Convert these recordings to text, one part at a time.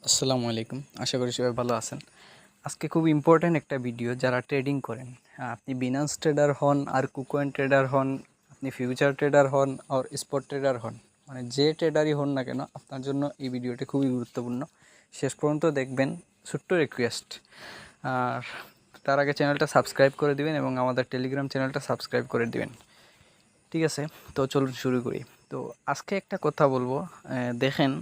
আসসালামু আলাইকুম। আশা করি সবাই ভালো আছেন। আজকে খুব ইম্পর্ট্যান্ট একটা ভিডিও। যারা ট্রেডিং করেন, আপনি বিনান্স ট্রেডার হন আর কুকয়েন ট্রেডার হন, আপনি ফিউচার ট্রেডার হন আর স্পট ট্রেডার হন, মানে যে ট্রেডারই হন না কেন, আপনার জন্য এই ভিডিওটি খুবই গুরুত্বপূর্ণ। শেষ পর্যন্ত দেখবেন। ছোট্ট রিকোয়েস্ট, আর তার আগে চ্যানেলটা সাবস্ক্রাইব করে দিবেন এবং আমাদের টেলিগ্রাম চ্যানেলটা সাবস্ক্রাইব করে দিবেন। ঠিক আছে, তো চলুন শুরু করি। তো আজকে একটা কথা বলবো। দেখেন,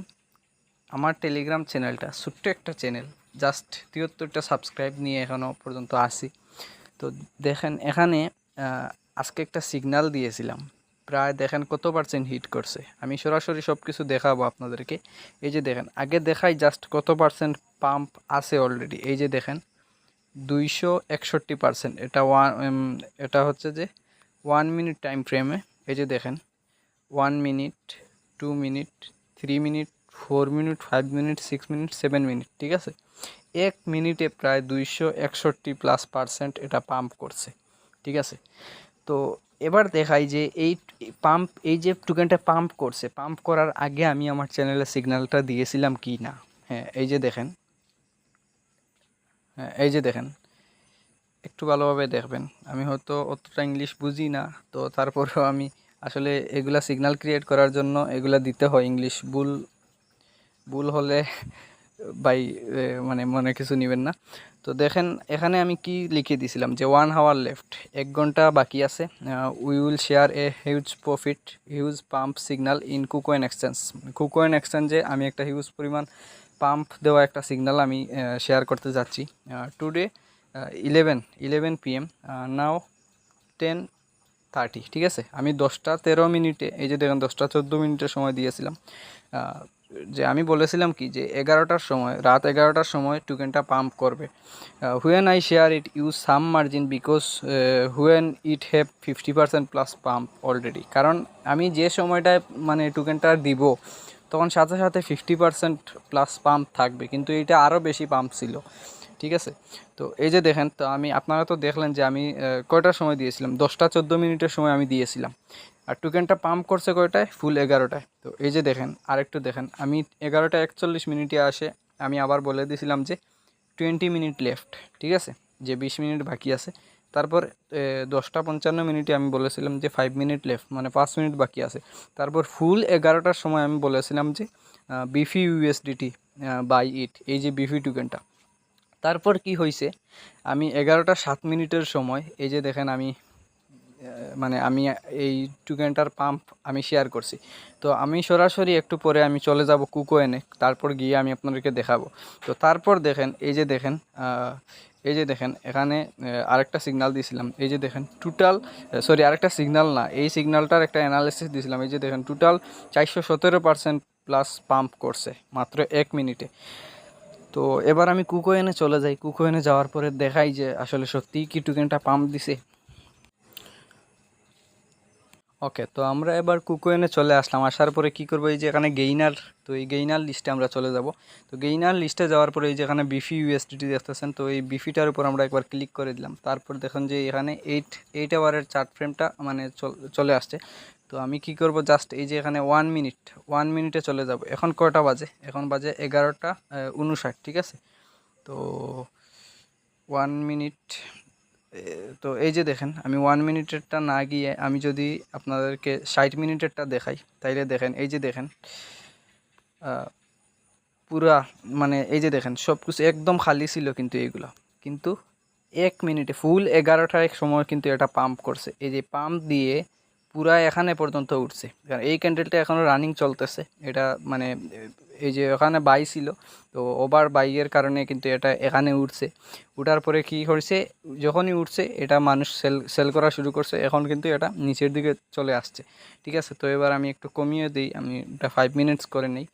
আমার টেলিগ্রাম চ্যানেলটা ছোট্ট একটা চ্যানেল, জাস্ট 73টা সাবস্ক্রাইব নিয়ে এখনও পর্যন্ত আসি। তো দেখেন এখানে আজকে একটা সিগন্যাল দিয়েছিলাম, প্রায় দেখেন কত পার্সেন্ট হিট করছে। আমি সরাসরি সব কিছু দেখাবো আপনাদেরকে। এই যে দেখেন, আগে দেখাই জাস্ট কত পার্সেন্ট পাম্প আছে অলরেডি। এই যে দেখেন 261%। এটা হচ্ছে যে 1 মিনিট টাইম ফ্রেমে। এই যে দেখেন 1 minute, 2 minute, 3 minute, 4 minute, 5 minute, 6 minute, 7 minute. ঠিক আছে, 1 মিনিটে প্রায় 261+% এটা পাম্প করছে। ঠিক আছে, তো এবার দেখাই যে এই যে টোকেনটা পাম্প করছে, পাম্প করার আগে আমি আমার চ্যানেলে সিগন্যালটা দিয়েছিলাম কি না। হ্যাঁ, এই যে দেখেন, একটু ভালোভাবে দেখবেন। আমি হয়তো অতটা ইংলিশ বুঝি না, তো তারপরেও আমি আসলে এগুলা সিগন্যাল ক্রিয়েট করার জন্য এগুলা দিতে হয়। ইংলিশ ভুল ভুল হলে বাই মানে মনে কিছু নেবেন না। তো দেখেন এখানে আমি কি লিখে দিয়েছিলাম যে 1 আওয়ার লেফট, 1 ঘন্টা বাকি আছে। We will share a huge profit, huge pump signal in KuCoin exchange. KuCoin এক্সচেঞ্জে আমি একটা হিউজ পরিমাণ পাম্প দেওয়া একটা সিগন্যাল আমি শেয়ার করতে যাচ্ছি। টুডে 11 PM, নাও 10:30। ঠিক আছে, আমি 10টা 13 মিনিটে, এই যে দেখেন 10টা 14 মিনিটের সময় দিয়েছিলাম। যে আমি বলেছিলাম কি যে 11টার সময়, রাত 11টার সময় টোকেনটা পাম্প করবে। When I share it use some margin because when it have 50% plus pump already. কারণ আমি যে সময়টায় মানে টোকেনটা দিব তখন সাথে সাথে 50% প্লাস পাম্প থাকবে, কিন্তু এটা আরও বেশি পাম্প ছিল। ঠিক আছে, তো এই যে দেখেন, তো আপনারা তো দেখলেন যে আমি কয়টার সময় দিয়েছিলাম, 10টা 14 মিনিটের সময় আমি দিয়েছিলাম। আর টোকেনটা পাম্প করছে কয়টায়, ফুল 11টায়। তো এই যে দেখেন, আরেকটু দেখেন, আমি 11টা 41 মিনিটে আসে আমি আবার বলে দিয়েছিলাম যে 20 মিনিট লেফট। ঠিক আছে, যে 20 মিনিট বাকি আছে। তারপর 10টা 55 মিনিটে আমি বলেছিলাম যে 5 মিনিট লেফট, মানে 5 মিনিট বাকি আছে। তারপর ফুল 11টার সময় আমি বলেছিলাম যে বিফি ইউএসডিটি বাই ইট, এই যে বিফি টোকেনটা। তারপর কি হয়েছে, আমি 11টা 7 মিনিটের সময়, এই যে দেখেন, আমি এই টোকেনটার পাম্প আমি শেয়ার করছি। তো আমি সরাসরি একটু পরে আমি চলে যাব কুকয়েনে, তারপর গিয়ে আমি আপনাদেরকে দেখাবো। তো তারপর দেখেন, এই যে দেখেন এখানে আরেকটা সিগন্যাল দিয়েছিলাম। এই যে দেখেন টোটাল, সরি, আরেকটা সিগন্যাল না, এই সিগন্যালটার একটা অ্যানালিসিস দিয়েছিলাম। এই যে দেখেন টোটাল 417% প্লাস পাম্প করছে মাত্র 1 মিনিটে। তো এবার আমি কুকয়েনে চলে যাই। কুকয়েনে যাওয়ার পরে দেখাই যে আসলে সত্যিই কি টোকেনটা পাম্প দিছে। ওকে, তো আমরা এবার কুকয়েনে চলে আসলাম। আসার পরে কি করবো, এই যে এখানে গেইনার, তো এই গেইনার লিস্টে আমরা চলে যাব। তো গেইনার লিস্টে যাওয়ার পরে এই যে এখানে বিফি ইউএসডিটি দেখতেছেন, তো এই বিফিটার উপর আমরা একবার ক্লিক করে দিলাম। তারপর দেখুন যে এখানে 8 আওয়ারের চার্ট ফ্রেমটা মানে চলে আসছে। তো আমি কি করব, জাস্ট এই যে এখানে 1 মিনিটে চলে যাব। এখন কয়টা বাজে, এখন বাজে 11টা 59। ঠিক আছে, তো 1 মিনিট, তো এই যে দেখেন, আমি 1 মিনিটেরটা না গিয়ে আমি যদি আপনাদেরকে 60 মিনিটেরটা দেখাই, তাইলে দেখেন, এই যে দেখেন পুরা, মানে এই যে দেখেন সব কিছু একদম খালি ছিল, কিন্তু এইগুলো কিন্তু 1 মিনিটে ফুল 11টার সময় কিন্তু এটা পাম্প করছে। এই যে পাম্প দিয়ে পুরা এখানে পর্যন্ত উঠছে, কারণ এই ক্যান্ডেলটা এখনও রানিং চলতেছে। এটা মানে এই যে ওখানে বাই ছিল, তো ওভার বাইয়ের কারণে কিন্তু এটা এখানে উঠছে। উঠার পরে কি হয়েছে, যখনই উঠছে এটা মানুষ সেল করা শুরু করছে। এখন কিন্তু এটা নিচের দিকে চলে আসছে। ঠিক আছে, তো এবার আমি একটু কমিয়ে দিই, আমি এটা 5 মিনিটস করে নিই।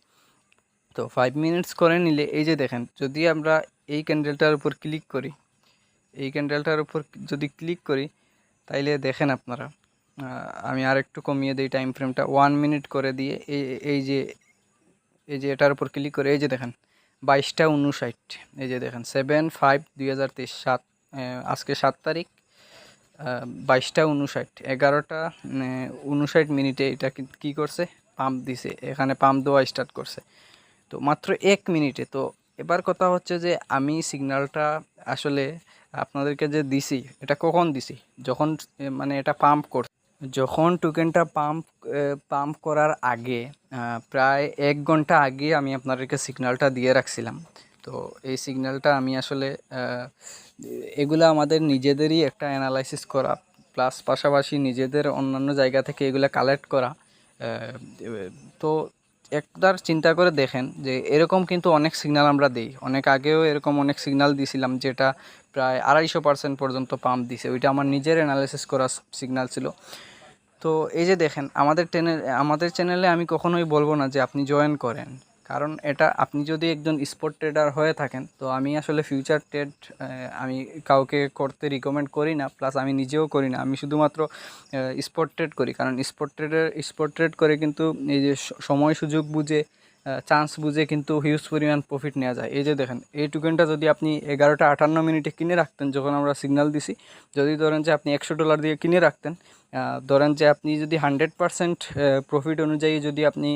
তো 5 মিনিটস করে নিলে এই যে দেখেন, যদি আমরা এই ক্যান্ডেলটার উপর ক্লিক করি, এই ক্যান্ডেলটার উপর যদি ক্লিক করি, তাইলে দেখেন আপনারা, আমি আর একটু কমিয়ে দিই টাইম ফ্রেমটা, 1 মিনিট করে দিয়ে এই যে এটার উপর ক্লিক করে এই যে দেখেন 22টা 59। এই যে দেখেন 7/5/2023, আজকে 7 তারিখ, 22টা 59, 11টা 59 মিনিটে এটা কি করছে, পাম্প দিছে, এখানে পাম্প দেওয়া স্টার্ট করছে। তো মাত্র 1 মিনিটে। তো এবার কথা হচ্ছে যে আমি সিগন্যালটা আসলে আপনাদেরকে যে দিছি এটা কখন দিছি, যখন মানে এটা পাম্প যখন টোকেনটা পাম্প করার আগে প্রায় 1 ঘন্টা আগে আমি আপনাদেরকে সিগন্যালটা দিয়ে রাখছিলাম। তো এই সিগন্যালটা আমি আসলে এগুলো আমাদের নিজেদেরই একটা অ্যানালাইসিস করা, প্লাস পাশাপাশি নিজেদের অন্যান্য জায়গা থেকে এগুলো কালেক্ট করা। তো একবার চিন্তা করে দেখেন যে এরকম কিন্তু অনেক সিগন্যাল আমরা দিই, অনেক আগেও এরকম অনেক সিগন্যাল দিয়েছিলাম যেটা প্রায় 250% পর্যন্ত পাম্প দিছে। ওইটা আমার নিজের অ্যানালাইসিস করা সিগন্যাল ছিল। তো এই যে দেখেন আমাদের চ্যানেলে আমি কখনোই বলবো না যে আপনি জয়েন করেন, কারণ এটা আপনি যদি একজন স্পট ট্রেডার হয়ে থাকেন, তো আমি আসলে ফিউচার ট্রেড আমি কাউকে করতে রিকমেন্ড করি না, প্লাস আমি নিজেও করি না। আমি শুধুমাত্র স্পট ট্রেড করি, কারণ স্পট ট্রেড করে কিন্তু এই যে সময় সুযোগ বুঝে চান্স বুঝে কিন্তু হিউজ পরিমাণ প্রফিট নেওয়া যায়। এই যে দেখেন এই টোকেনটা যদি আপনি 11:58 কিনে রাখতেন যখন আমরা সিগন্যাল দিছি, যদি ধরেন যে আপনি $100 দিয়ে কিনে রাখতেন, ধরেন যে আপনি যদি 100% প্রফিট অনুযায়ী যদি আপনি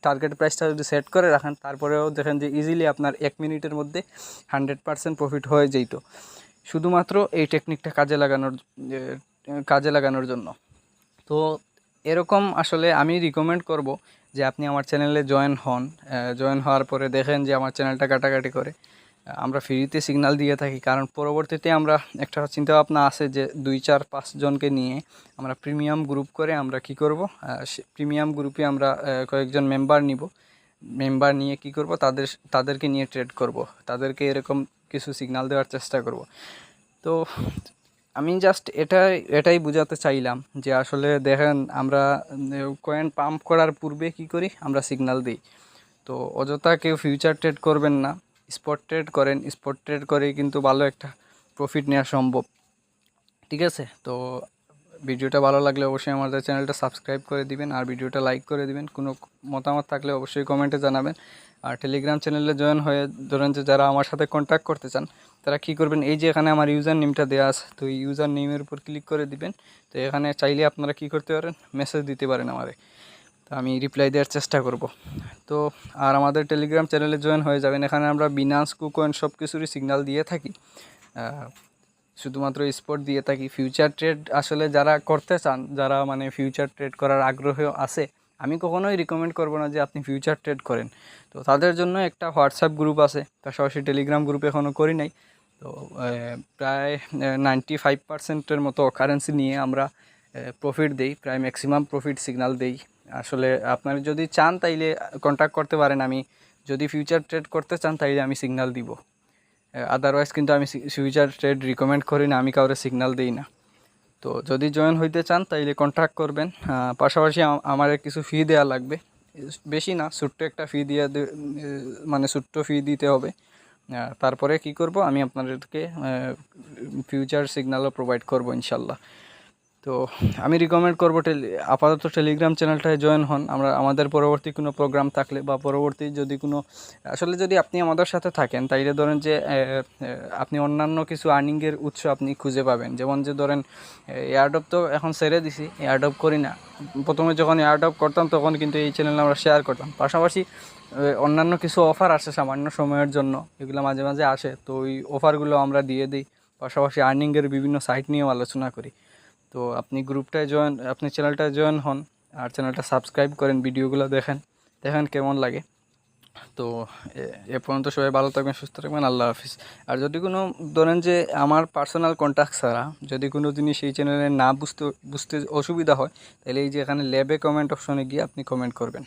টার্গেট প্রাইসটা যদি সেট করে রাখেন, তারপরেও দেখেন যে ইজিলি আপনার 1 মিনিটের মধ্যে 100% প্রফিট হয়ে যেত, শুধুমাত্র এই টেকনিকটা কাজে লাগানোর জন্য। তো এরকম আসলে আমি রিকমেন্ড করব যে আপনি আমার চ্যানেলে জয়েন হন। জয়েন হওয়ার পরে দেখেন যে আমার চ্যানেলটা কাটাকাটি করে আমরা ফ্রিতে সিগন্যাল দিয়ে থাকি, কারণ পরবর্তীতে আমরা একটা চিন্তাভাবনা আছে যে 2-4-5 জনকে নিয়ে আমরা প্রিমিয়াম গ্রুপ করে আমরা কি করব, প্রিমিয়াম গ্রুপে আমরা কয়েকজন মেম্বার নিয়ে কি করব, তাদেরকে নিয়ে ট্রেড করব, তাদেরকে এরকম কিছু সিগন্যাল দেওয়ার চেষ্টা করব। তো আমি জাস্ট এটাই বোঝাতে চাইলাম যে আসলে দেখেন আমরা কয়েন পাম্প করার পূর্বে কি করি, আমরা সিগন্যাল দিই। তো অযথা কেউ ফিউচার ট্রেড করবেন না, স্পট ট্রেড করেন। স্পট ট্রেড করেই কিন্তু ভালো একটা প্রফিট নেওয়া সম্ভব। ঠিক আছে, তো ভিডিওটা ভালো লাগলে অবশ্যই আমাদের চ্যানেলটা সাবস্ক্রাইব করে দিবেন আর ভিডিওটা লাইক করে দিবেন। কোনো মতামত থাকলে অবশ্যই কমেন্টে জানাবেন। আর টেলিগ্রাম চ্যানেলে জয়েন হয়ে ধরেন যে যারা আমার সাথে কন্ট্যাক্ট করতে চান, তারা কী করবেন, এই যে এখানে আমার ইউজার নেমটা দেওয়া আছে, তো এই ইউজার নেমের উপর ক্লিক করে দিবেন। তো এখানে চাইলে আপনারা কী করতে পারেন, মেসেজ দিতে পারেন আমারে, তো আমি রিপ্লাই দেওয়ার চেষ্টা করব। তো আর আমাদের টেলিগ্রাম চ্যানেলে জয়েন হয়ে যাবেন। এখানে আমরা বিনান্স, কুকয়েন সব কিছুরই সিগন্যাল দিয়ে থাকি, শুধুমাত্র স্পট দিয়ে থাকি। ফিউচার ট্রেড আসলে যারা করতে চান, যারা মানে ফিউচার ট্রেড করার আগ্রহ আছে, আমি কখনোই রিকমেন্ড করব না যে আপনি ফিউচার ট্রেড করেন। তো তাদের জন্য একটা হোয়াটসঅ্যাপ গ্রুপ আছে, পাশাপাশি টেলিগ্রাম গ্রুপ এখনও করি নাই। তো প্রায় 95%-এর মতো কারেন্সি নিয়ে আমরা প্রফিট দেই, প্রায় ম্যাক্সিমাম প্রফিট সিগন্যাল দেই। আসলে আপনারা যদি চান তাইলে কন্ট্যাক্ট করতে পারেন। আমি যদি ফিউচার ট্রেড করতে চান তাইলে আমি সিগন্যাল দিব, আদারওয়াইজ কিন্তু আমি ফিউচার ট্রেড রিকমেন্ড করি না, আমি কাউরে সিগন্যাল দিই না। তো যদি জয়েন হইতে চান তাইলে কন্ট্যাক্ট করবেন। পাশাপাশি আমার কিছু ফি দেওয়া লাগবে, বেশি না, ছোট্ট একটা ফি মানে ছোট্ট ফি দিতে হবে। তারপরে কি করব, আমি আপনাদেরকে ফিউচার সিগন্যালও প্রোভাইড করব ইনশাল্লাহ। তো আমি রিকমেন্ড করবো আপাতত টেলিগ্রাম চ্যানেলটায় জয়েন হন। আমাদের পরবর্তী কোনো প্রোগ্রাম থাকলে বা পরবর্তী যদি কোনো আসলে যদি আপনি আমাদের সাথে থাকেন, তাইলে ধরেন যে আপনি অন্যান্য কিছু আর্নিংয়ের উৎস আপনি খুঁজে পাবেন। যেমন যে ধরেন এয়ারড্রপ তো এখন ছেড়ে দিছি, এয়ারড্রপ করি না। প্রথমে যখন এয়ারড্রপ করতাম তখন কিন্তু এই চ্যানেলে আমরা শেয়ার করতাম। পাশাপাশি অন্যান্য কিছু অফার আসে সামান্য সময়ের জন্য, এগুলো মাঝে মাঝে আসে, তো ওই অফারগুলো আমরা দিয়ে দিই। পাশাপাশি আর্নিংয়ের বিভিন্ন সাইট নিয়েও আলোচনা করি। তো আপনি আপনি চ্যানেলটায় জয়েন হন আর চ্যানেলটা সাবস্ক্রাইব করেন, ভিডিওগুলো দেখেন কেমন লাগে। তো এ পর্যন্ত সবাই ভালো থাকবেন, সুস্থ থাকবেন, আল্লাহ হাফিজ। আর যদি কোনো ধরেন যে আমার পার্সোনাল কন্ট্যাক্ট ছাড়া যদি কোনো জিনিস এই চ্যানেলে না বুঝতে অসুবিধা হয়, তাহলে এই যে এখানে ল্যাবে কমেন্ট অপশনে গিয়ে আপনি কমেন্ট করবেন।